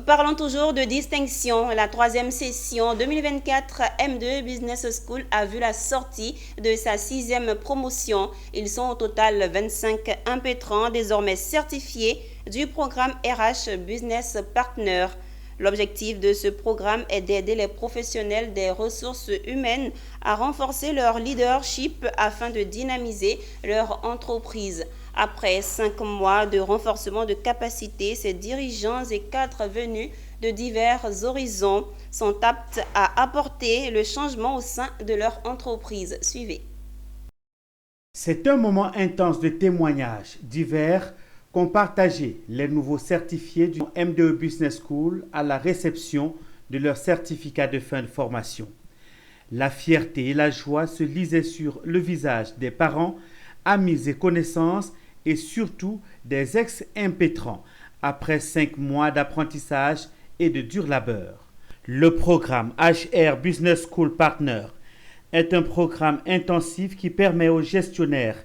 Parlons toujours de distinction. La troisième session 2024 M2 Business School a vu la sortie de sa sixième promotion. Ils sont au total 25 impétrants désormais certifiés du programme RH Business Partner. L'objectif de ce programme est d'aider les professionnels des ressources humaines à renforcer leur leadership afin de dynamiser leur entreprise. Après 5 mois de renforcement de capacité, ces dirigeants et cadres venus de divers horizons sont aptes à apporter le changement au sein de leur entreprise. Suivez. C'est un moment intense de témoignages divers qu'ont partagé les nouveaux certifiés du M2 Business School à la réception de leur certificat de fin de formation. La fierté et la joie se lisaient sur le visage des parents, amis et connaissances et surtout des ex-impétrants après 5 mois d'apprentissage et de dur labeur. Le programme HR Business School Partner est un programme intensif qui permet aux gestionnaires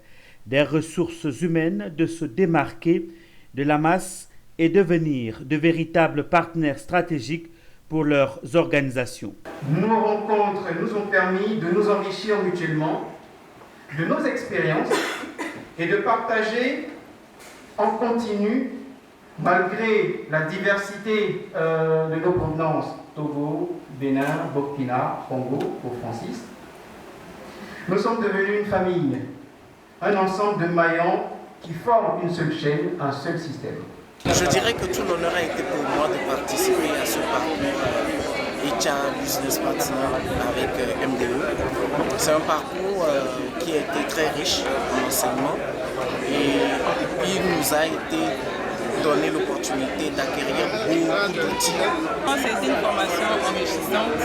des ressources humaines de se démarquer de la masse et devenir de véritables partenaires stratégiques pour leurs organisations. Nos rencontres nous ont permis de nous enrichir mutuellement de nos expériences et de partager en continu, malgré la diversité de nos provenances, Togo, Bénin, Burkina, Congo, pour Francis. Nous sommes devenus une famille, un ensemble de maillons qui forment une seule chaîne, un seul système. Je dirais que tout l'honneur a été pour moi de participer à ce parcours HR Business Partner avec MDE. C'est un parcours qui a été très riche en enseignement et il nous a été donné l'opportunité d'acquérir beaucoup d'outils. C'est une formation enrichissante,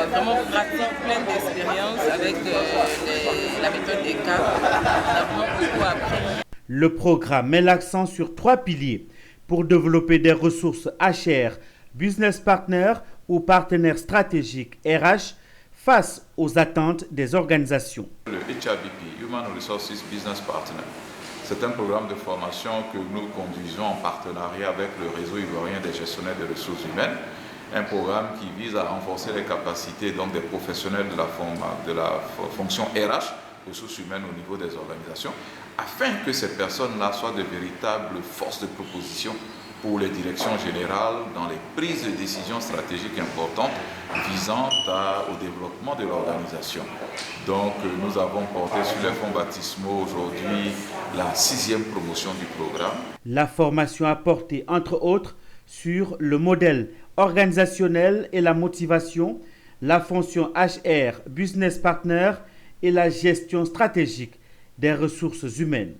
vraiment pratique, pleine d'expérience avec la méthode des cas. On a vraiment beaucoup appris. Le programme met l'accent sur 3 piliers pour développer des ressources HR, business partner ou partenaires stratégiques RH face aux attentes des organisations. Le HRBP, Human Resources Business Partner, c'est un programme de formation que nous conduisons en partenariat avec le réseau ivoirien des gestionnaires des ressources humaines. Un programme qui vise à renforcer les capacités donc, des professionnels de la fonction RH, ressources humaines au niveau des organisations, afin que ces personnes-là soient de véritables forces de proposition pour les directions générales dans les prises de décisions stratégiques importantes visant au développement de l'organisation. Donc nous avons porté sur les fonds baptismaux aujourd'hui la 6e promotion du programme. La formation a porté entre autres sur le modèle organisationnel et la motivation, la fonction HR, Business Partner et la gestion stratégique des ressources humaines.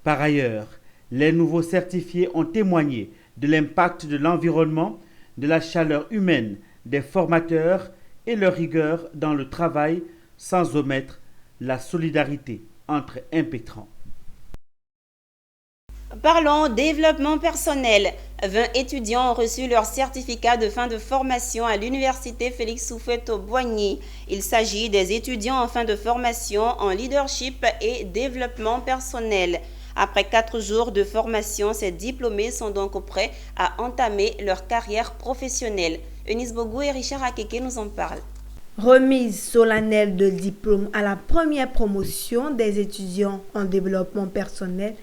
Par ailleurs, les nouveaux certifiés ont témoigné de l'impact de l'environnement, de la chaleur humaine des formateurs et leur rigueur dans le travail, sans omettre la solidarité entre impétrants. Parlons développement personnel. 20 étudiants ont reçu leur certificat de fin de formation à l'université Félix Houphouët-Boigny. Il s'agit des étudiants en fin de formation en leadership et développement personnel. Après 4 jours de formation, ces diplômés sont donc prêts à entamer leur carrière professionnelle. Eunice Bogou et Richard Akeke nous en parlent. Remise solennelle de diplôme à la première promotion des étudiants en développement personnel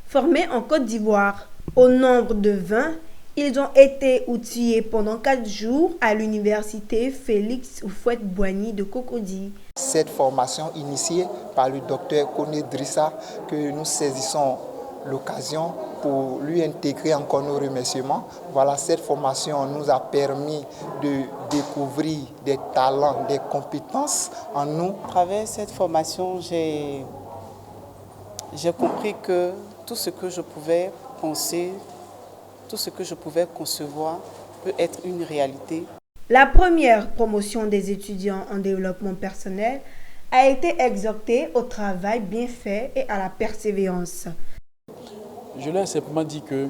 formés en Côte d'Ivoire. Au nombre de 20, ils ont été outillés pendant 4 jours à l'université Félix Houphouët-Boigny de Cocody. Cette formation initiée par le docteur Koné Drissa, que nous saisissons l'occasion pour lui intégrer encore nos remerciements. Voilà, cette formation nous a permis de découvrir des talents, des compétences en nous. À travers cette formation, j'ai compris que tout ce que je pouvais penser, tout ce que je pouvais concevoir peut être une réalité. La première promotion des étudiants en développement personnel a été exhortée au travail bien fait et à la persévérance. Je leur ai simplement dit qu'il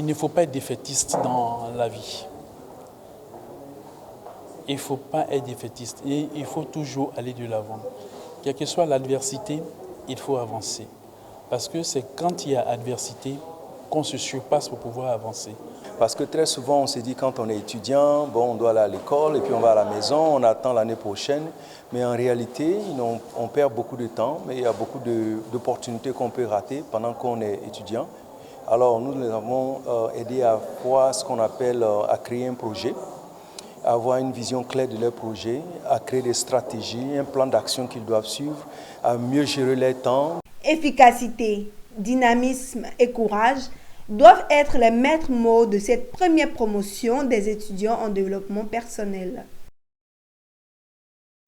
ne faut pas être défaitiste dans la vie. Il ne faut pas être défaitiste et il faut toujours aller de l'avant. Quelle que soit l'adversité, il faut avancer. Parce que c'est quand il y a adversité qu'on se surpasse pour pouvoir avancer. Parce que très souvent, on se dit quand on est étudiant, bon, on doit aller à l'école et puis on va à la maison, on attend l'année prochaine. Mais en réalité, on perd beaucoup de temps, mais il y a beaucoup d'opportunités qu'on peut rater pendant qu'on est étudiant. Alors nous les avons aidés à voir ce qu'on appelle à créer un projet, à avoir une vision claire de leur projet, à créer des stratégies, un plan d'action qu'ils doivent suivre, à mieux gérer leur temps. Efficacité, dynamisme et courage doivent être les maîtres mots de cette première promotion des étudiants en développement personnel.